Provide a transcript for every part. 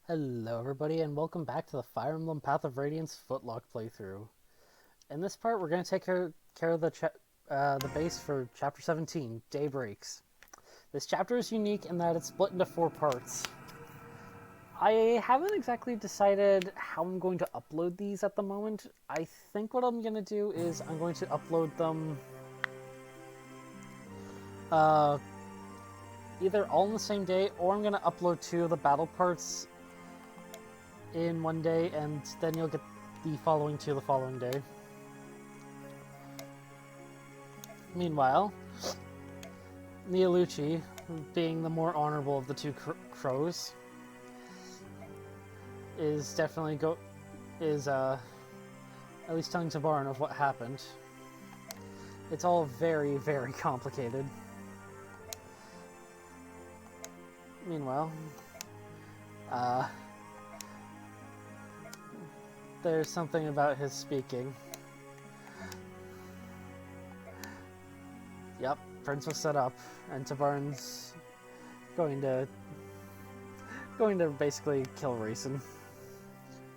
Hello everybody and welcome back to the Fire Emblem Path of Radiance Footlock playthrough. In this part we're going to take care of the base for Chapter 17, Day Breaks. This chapter is unique in that it's split into 4 parts. I haven't exactly decided how I'm going to upload these at the moment. I think what I'm going to do is I'm going to upload them either all in the same day, or I'm going to upload 2 of the battle parts in one day, and then you'll get the following 2 the following day. Meanwhile, Neolucci, being the more honorable of the 2 crows, is definitely at least telling Tabarin of what happened. It's all very, very complicated. Meanwhile, there's something about his speaking. Yep, Prince was set up, and Tabarin's going to basically kill Reyson.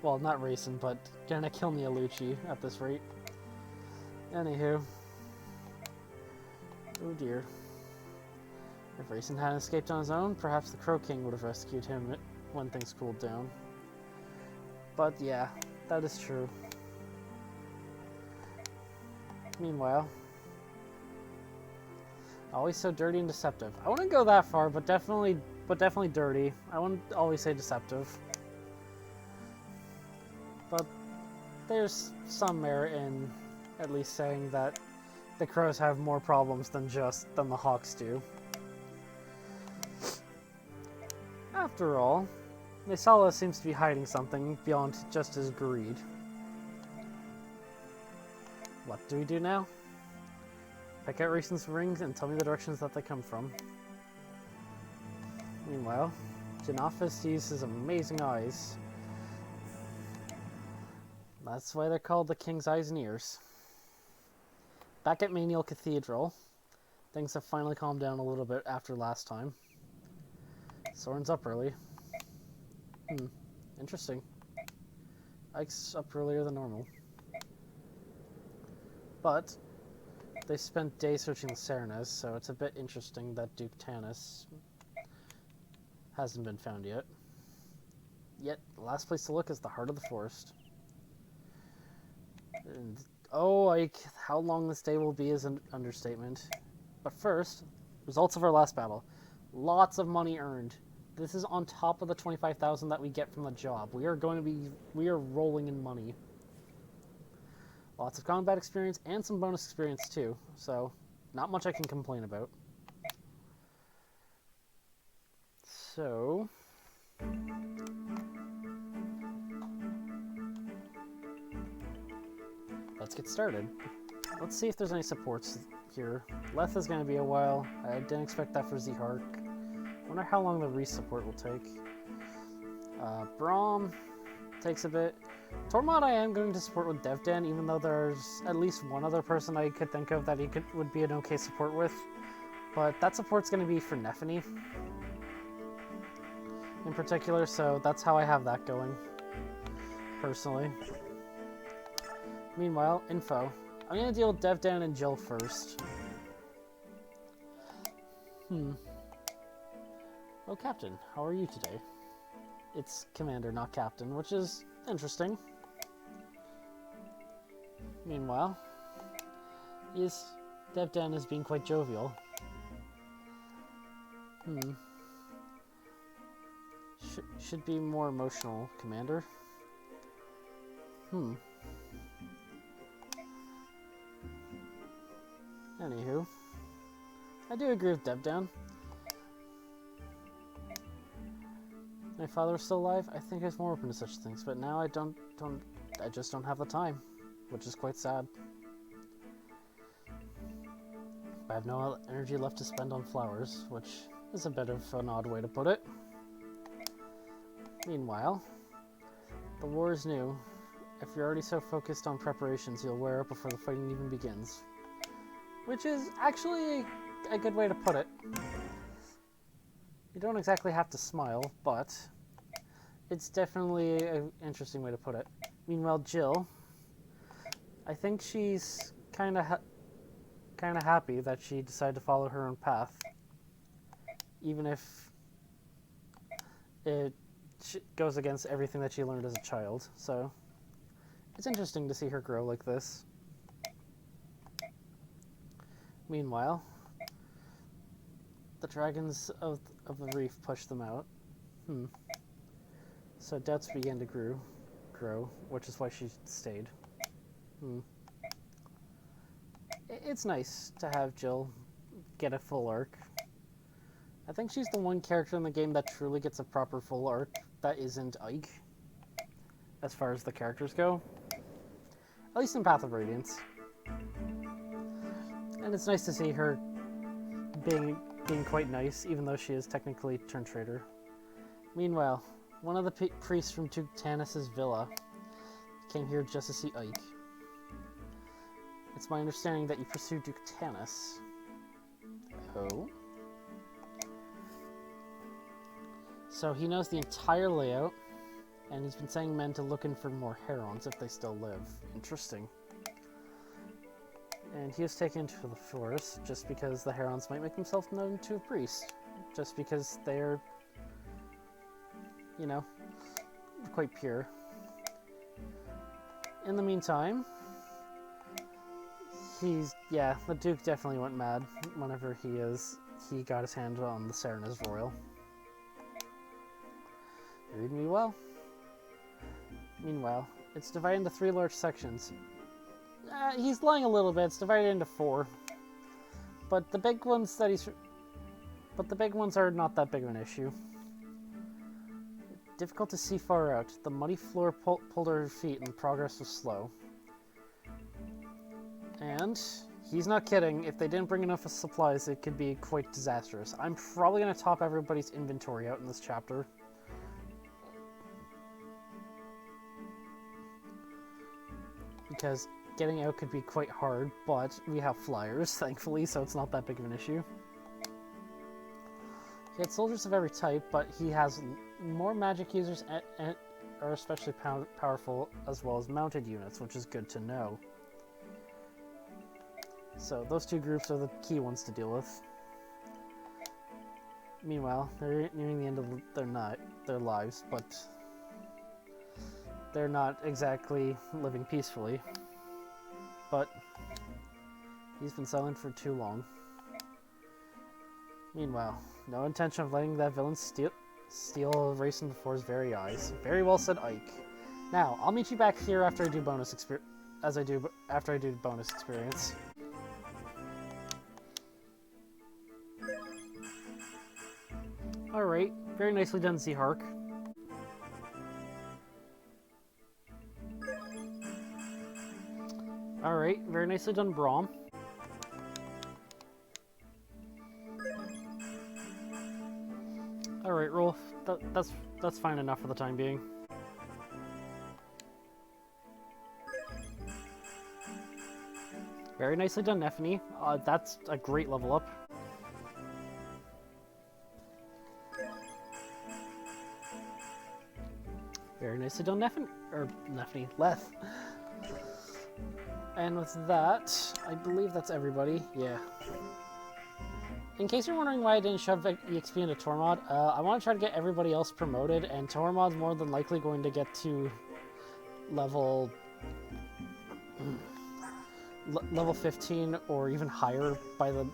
Well, not Reyson, but gonna kill Neolucci at this rate. Anywho. Oh dear. If Reyson hadn't escaped on his own, perhaps the Crow King would have rescued him when things cooled down. But yeah, that is true. Meanwhile, always so dirty and deceptive. I wouldn't go that far, but definitely dirty. I wouldn't always say deceptive. But there's some merit in at least saying that the crows have more problems than the hawks do. After all, Nisala seems to be hiding something beyond just his greed. What do we do now? Pick out Reyson's rings and tell me the directions that they come from. Meanwhile, Janafis uses his amazing eyes. That's why they're called the King's Eyes and Ears. Back at Maniel Cathedral, things have finally calmed down a little bit after last time. Soren's up early. Interesting. Ike's up earlier than normal. But they spent days searching the Serenes, so it's a bit interesting that Duke Tanis hasn't been found yet. Yet, the last place to look is the heart of the forest. And, oh, Ike, how long this day will be is an understatement. But first, results of our last battle. Lots of money earned. This is on top of the 25,000 that we get from the job. We are rolling in money. Lots of combat experience and some bonus experience too, so not much I can complain about. So, let's get started. Let's see if there's any supports here. Leth is going to be a while. I didn't expect that for Zhark. Wonder how long the re-support will take. Braum takes a bit. Tormod I am going to support with Devdan, even though there's at least one other person I could think of that would be an okay support with. But that support's going to be for Nephany in particular, so that's how I have that going, personally. Meanwhile, info. I'm going to deal with Devdan and Jill first. Oh, Captain, how are you today? It's Commander, not Captain, which is interesting. Meanwhile, Devdan is being quite jovial. Should be more emotional, Commander. Anywho, I do agree with Devdan. My father was still alive, I think I was more open to such things, but now I just don't have the time, which is quite sad. I have no energy left to spend on flowers, which is a bit of an odd way to put it. Meanwhile, the war is new. If you're already so focused on preparations, you'll wear out before the fighting even begins. Which is actually a good way to put it. You don't exactly have to smile, but It's definitely an interesting way to put it. Meanwhile, Jill, I think she's kind of happy that she decided to follow her own path, even if it goes against everything that she learned as a child. So it's interesting to see her grow like this. Meanwhile, the dragons of the reef pushed them out. So doubts began to grow, which is why she stayed. It's nice to have Jill get a full arc. I think she's the one character in the game that truly gets a proper full arc that isn't Ike, as far as the characters go. At least in Path of Radiance. And it's nice to see her being quite nice, even though she is technically turned traitor. Meanwhile, one of the priests from Duke Tanis's villa came here just to see Ike. It's my understanding that you pursued Duke Tanis. Oh? So he knows the entire layout, and he's been sending men to look in for more herons if they still live. Interesting. And he was taken to the forest just because the herons might make themselves known to a priest. Just because they're, you know, quite pure. In the meantime, the Duke definitely went mad whenever he got his hand on the Serenes Royal. Read me well. Meanwhile, it's divided into 3 large sections. He's lying a little bit. It's divided into 4, but the big ones are not that big of an issue. Difficult to see far out. The muddy floor pulled her feet, and progress was slow. And he's not kidding. If they didn't bring enough supplies, it could be quite disastrous. I'm probably going to top everybody's inventory out in this chapter. Because getting out could be quite hard, but we have flyers, thankfully, so it's not that big of an issue. He had soldiers of every type, but he has more magic users and are especially powerful, as well as mounted units, which is good to know. So those 2 groups are the key ones to deal with. Meanwhile, they're nearing the end of their lives, but they're not exactly living peacefully. But he's been silent for too long. Meanwhile, no intention of letting that villain steal Reyson before his very eyes. Very well said, Ike. Now, I'll meet you back here after I do bonus experience. Alright, very nicely done, Z-Hark. Alright, very nicely done, Braum. Alright, Rolf, that's fine enough for the time being. Very nicely done, Neffany. That's a great level up. Very nicely done, Neffany, Leth. And with that, I believe that's everybody. Yeah. In case you're wondering why I didn't shove EXP into Tormod, I want to try to get everybody else promoted, and Tormod's more than likely going to get to level 15 or even higher by the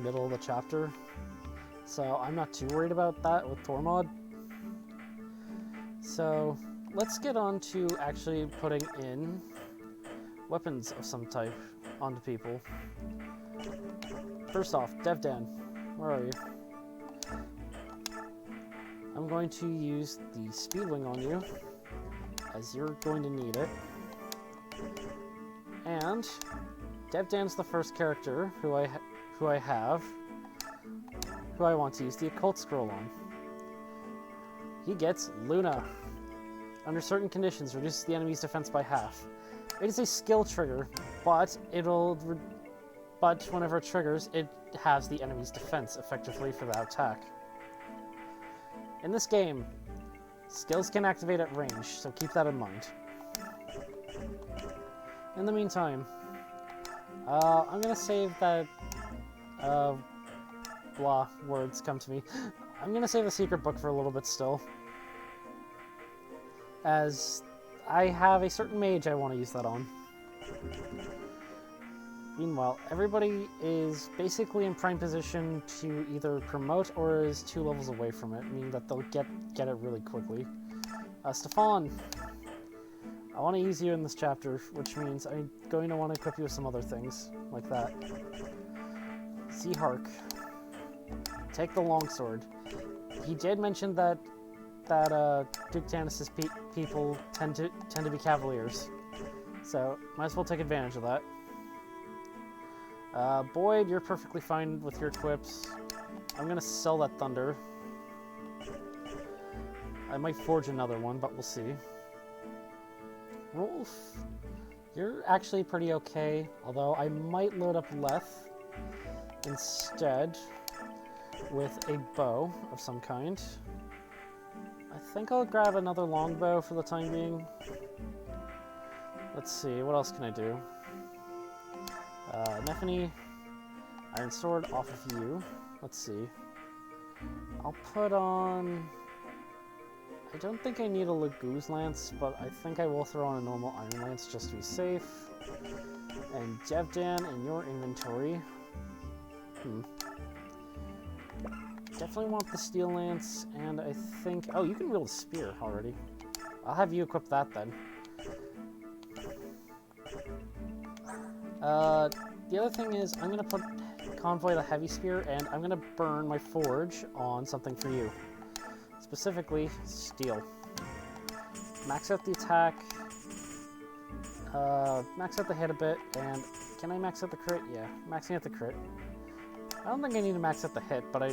middle of the chapter. So I'm not too worried about that with Tormod. So let's get on to actually putting in weapons of some type onto people. First off, Devdan, where are you? I'm going to use the Speedwing on you, as you're going to need it. And Devdan's the first character who I want to use the Occult Scroll on. He gets Luna. Under certain conditions, reduces the enemy's defense by half. It is a skill trigger, but whenever it triggers, it has the enemy's defense effectively for that attack. In this game, Skills can activate at range, so keep that in mind. In the meantime, I'm gonna save that, blah, words come to me. I'm gonna save the secret book for a little bit still, as I have a certain mage I want to use that on. Meanwhile, everybody is basically in prime position to either promote or is 2 levels away from it, meaning that they'll get it really quickly. Stefan, I want to use you in this chapter, which means I'm going to want to equip you with some other things, like that. Seahark, take the longsword. He did mention that Duke Tanis's people tend to be cavaliers, so might as well take advantage of that. Boyd, you're perfectly fine with your equips. I'm gonna sell that thunder. I might forge another one, but we'll see. Rolf, you're actually pretty okay, although I might load up Leth instead with a bow of some kind. I think I'll grab another longbow for the time being. Let's see, what else can I do? Nephany, Iron Sword off of you. Let's see. I'll put on... I don't think I need a Laguz Lance, but I think I will throw on a normal Iron Lance just to be safe. And Jevdan in your inventory. Definitely want the Steel Lance, and I think... Oh, you can wield a spear already. I'll have you equip that then. The other thing is, I'm going to put Convoy the Heavy Spear, and I'm going to burn my forge on something for you. Specifically, steel. Max out the attack, max out the hit a bit, and can I max out the crit? Yeah, maxing out the crit. I don't think I need to max out the hit, but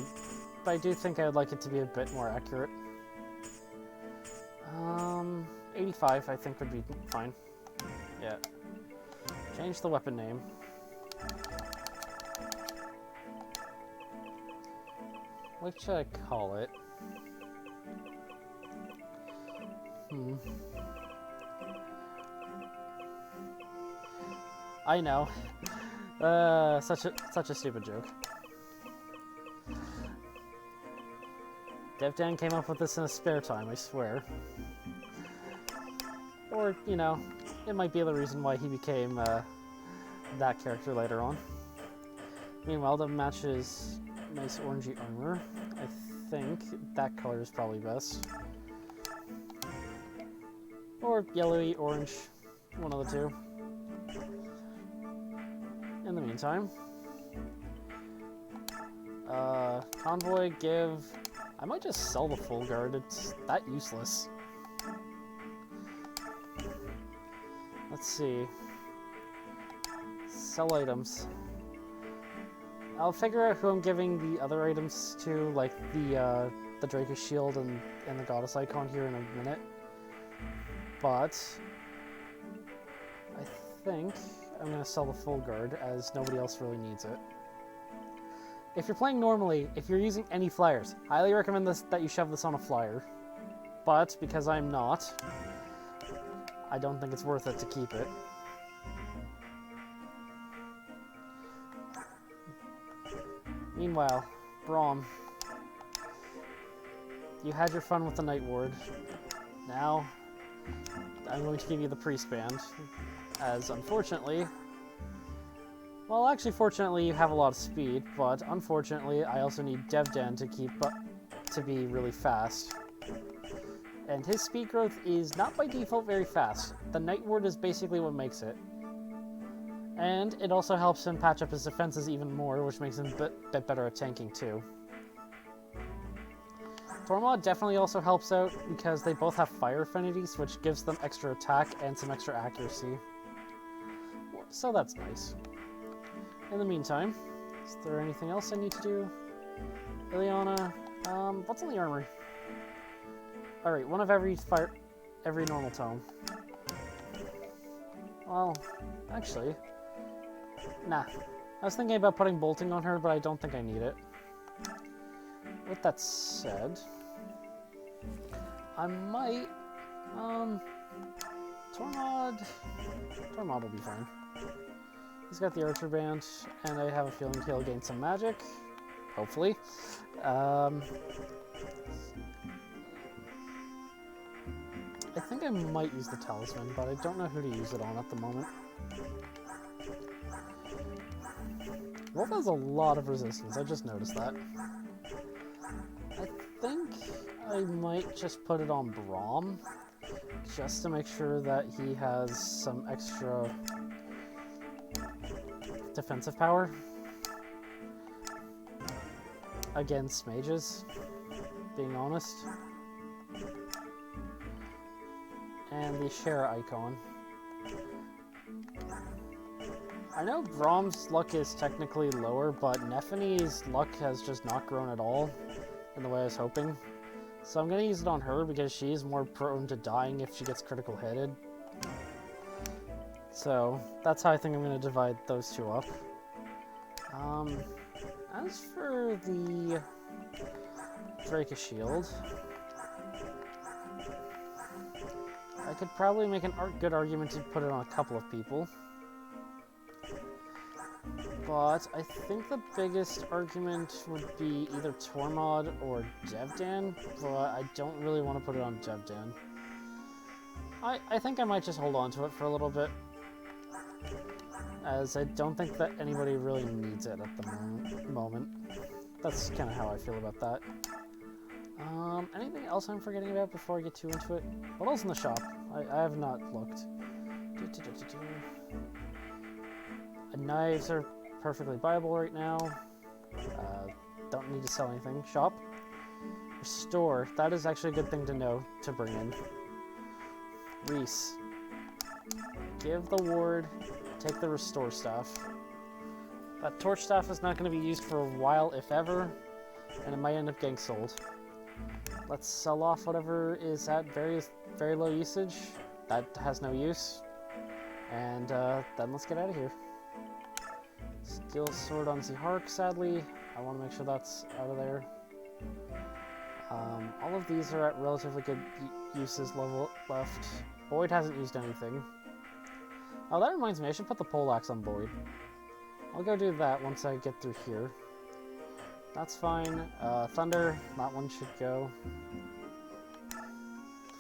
I do think I would like it to be a bit more accurate. 85 I think would be fine. Yeah. Change the weapon name. What should I call it? I know. Such a stupid joke. Devdan came up with this in his spare time, I swear. Or, you know, it might be the reason why he became that character later on. Meanwhile, the match is nice orangey armor. I think that color is probably best. Or yellowy orange, one of the two. In the meantime, Convoy, give... I might just sell the full guard, it's that useless. Let's see. Sell items. I'll figure out who I'm giving the other items to, like the Drake's Shield and the Goddess Icon here in a minute. But I think I'm going to sell the full guard, as nobody else really needs it. If you're playing normally, if you're using any flyers, highly recommend that you shove this on a flyer. But because I'm not, I don't think it's worth it to keep it. Meanwhile, Braum, you had your fun with the Night Ward. Now, I'm going to give you the Priest Band, as unfortunately... Well, actually, fortunately, you have a lot of speed, but unfortunately, I also need Devdan to be really fast. And his speed growth is not by default very fast. The Night Ward is basically what makes it. And it also helps him patch up his defenses even more, which makes him a bit better at tanking too. Tormod definitely also helps out because they both have fire affinities, which gives them extra attack and some extra accuracy. So that's nice. In the meantime, is there anything else I need to do? Ileana, what's in the armory? Alright, one of every normal tome. Well, actually, nah. I was thinking about putting bolting on her, but I don't think I need it. With that said, I might, Tormod will be fine. He's got the Archer Band, and I have a feeling he'll gain some magic, hopefully. I think I might use the Talisman, but I don't know who to use it on at the moment. Wolf has a lot of resistance, I just noticed that. I think I might just put it on Braum, just to make sure that he has some extra defensive power against mages, being honest. And the Share icon. I know Braum's luck is technically lower, but Nephene's luck has just not grown at all in the way I was hoping. So I'm going to use it on her because she's more prone to dying if she gets critical hitted. So that's how I think I'm going to divide those two up. As for the Drake Shield, I could probably make a good argument to put it on a couple of people. But I think the biggest argument would be either Tormod or Devdan, but I don't really want to put it on Devdan. I think I might just hold on to it for a little bit, as I don't think that anybody really needs it at the moment. That's kind of how I feel about that. Anything else I'm forgetting about before I get too into it? What else in the shop? I have not looked. Knives are perfectly viable right now. Don't need to sell anything. Shop. Restore. That is actually a good thing to know to bring in. Reese. Give the ward. Take the restore staff. That torch staff is not going to be used for a while, if ever, and it might end up getting sold. Let's sell off whatever is at very low usage. That has no use. And then let's get out of here. Steel sword on Zihark, sadly. I want to make sure that's out of there. All of these are at relatively good uses level left. Boyd hasn't used anything. Oh, that reminds me, I should put the poleaxe on Boyd. I'll go do that once I get through here. That's fine. Thunder, that one should go.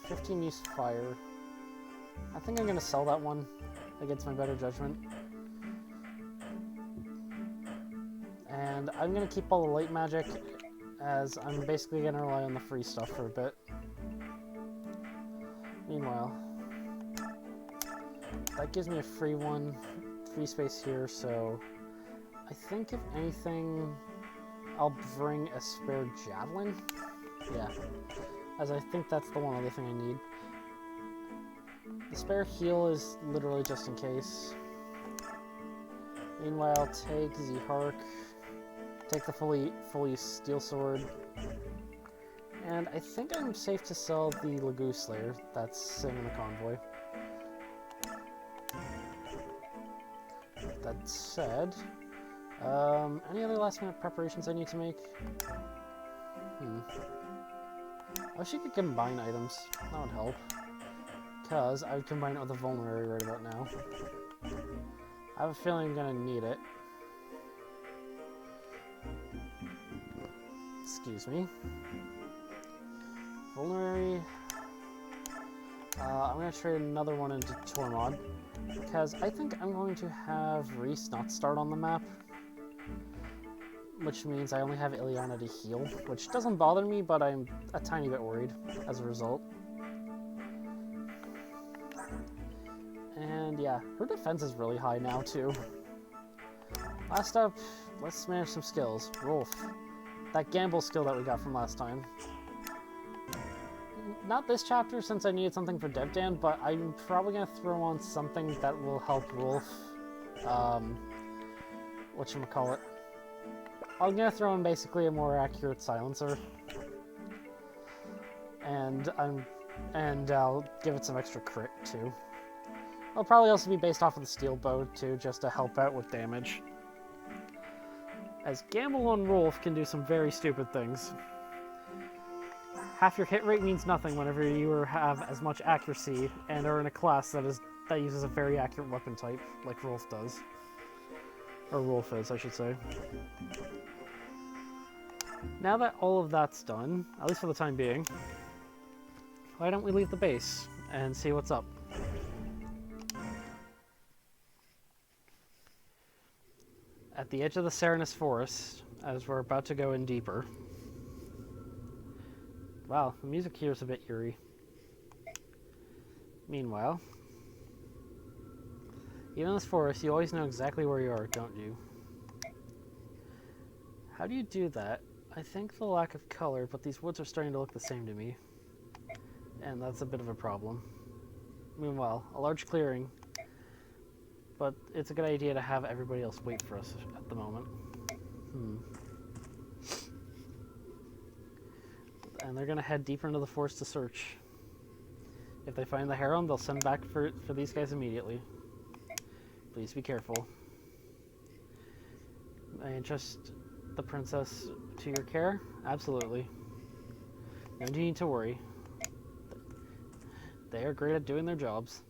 15 use fire. I think I'm going to sell that one against my better judgment. And I'm going to keep all the light magic, as I'm basically going to rely on the free stuff for a bit. Meanwhile, that gives me a free one, free space here, so I think if anything, I'll bring a spare javelin. Yeah, as I think that's the one other thing I need. The spare heal is literally just in case. Meanwhile, take Zihark, take the fully steel sword, and I think I'm safe to sell the Lagoon Slayer that's sitting in the convoy. That said, any other last minute preparations I need to make? I wish you could combine items. That would help. Because I would combine it with a vulnerary right about now. I have a feeling I'm gonna need it. Excuse me. Vulnerary. I'm gonna trade another one into Tormod. Because I think I'm going to have Reese not start on the map. Which means I only have Ileana to heal. Which doesn't bother me, but I'm a tiny bit worried as a result. And yeah, her defense is really high now too. Last up, let's manage some skills. Rolf. That gamble skill that we got from last time. Not this chapter since I needed something for Devdan, but I'm probably going to throw on something that will help Rolf. Whatchamacallit. I'm going to throw in basically a more accurate silencer. And I'll give it some extra crit too. It'll probably also be based off of the steel bow too, just to help out with damage. As Gamble on Rolf can do some very stupid things. half your hit rate means nothing whenever you have as much accuracy and are in a class that uses a very accurate weapon type, like Rolf does. Or Rolf is, I should say. Now that all of that's done, at least for the time being, why don't we leave the base and see what's up? At the edge of the Serenes Forest, as we're about to go in deeper. Wow, the music here is a bit eerie. Meanwhile, even in this forest, you always know exactly where you are, don't you? How do you do that? I think the lack of color, but these woods are starting to look the same to me. And that's a bit of a problem. Meanwhile, a large clearing, but it's a good idea to have everybody else wait for us at the moment. And they're going to head deeper into the forest to search. If they find the harem, they'll send back for these guys immediately. Please be careful. I entrust the princess to your care? Absolutely. No need to worry. They are great at doing their jobs.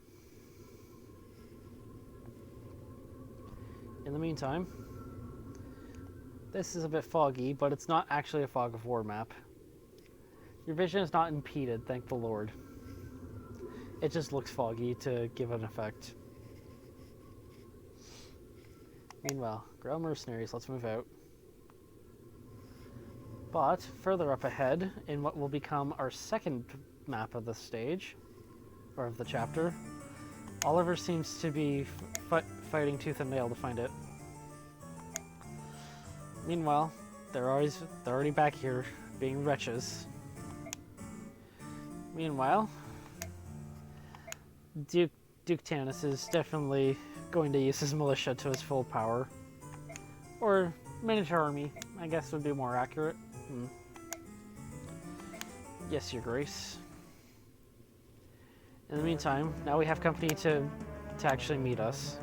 In the meantime, this is a bit foggy, but it's not actually a fog of war map. Your vision is not impeded, thank the Lord. It just looks foggy to give an effect. Meanwhile, grow mercenaries, let's move out. But further up ahead, in what will become our second map of the stage, or of the chapter, Oliver seems to be fighting tooth and nail to find it. Meanwhile, they're already back here, being wretches. Meanwhile, Duke Tanis is definitely going to use his militia to his full power. Or miniature army, I guess would be more accurate. Yes, Your Grace. In the meantime, now we have company to actually meet us.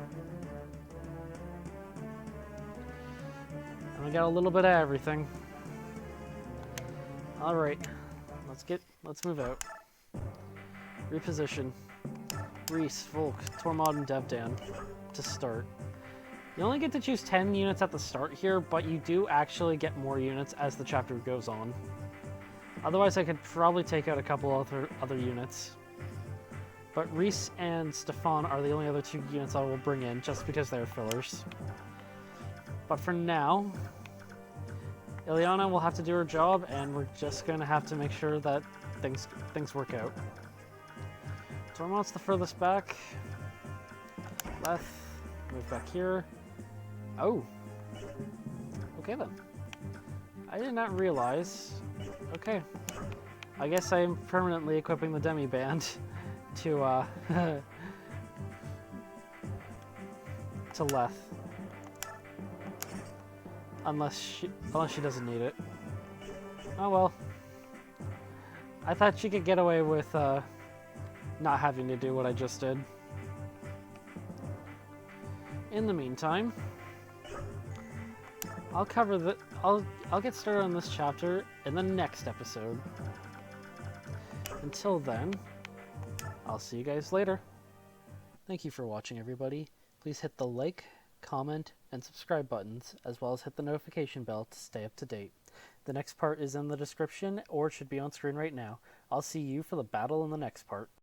And we got a little bit of everything. Alright, let's move out. Reposition. Reese, Volk, Tormod, and Devdan to start. You only get to choose 10 units at the start here, but you do actually get more units as the chapter goes on. Otherwise, I could probably take out a couple other units. But Reese and Stefan are the only other two units I will bring in, just because they're fillers. But for now, Ileana will have to do her job, and we're just going to have to make sure that things work out. Tormod's the furthest back. Leth, move back here. Oh. Okay then. I did not realize. Okay. I guess I'm permanently equipping the demi-band to to Leth. Unless she doesn't need it. Oh well. I thought she could get away with not having to do what I just did. In the meantime, I'll get started on this chapter in the next episode. Until then, I'll see you guys later. Thank you for watching, everybody. Please hit the like, comment, and subscribe buttons, as well as hit the notification bell to stay up to date. The next part is in the description, or it should be on screen right now. I'll see you for the battle in the next part.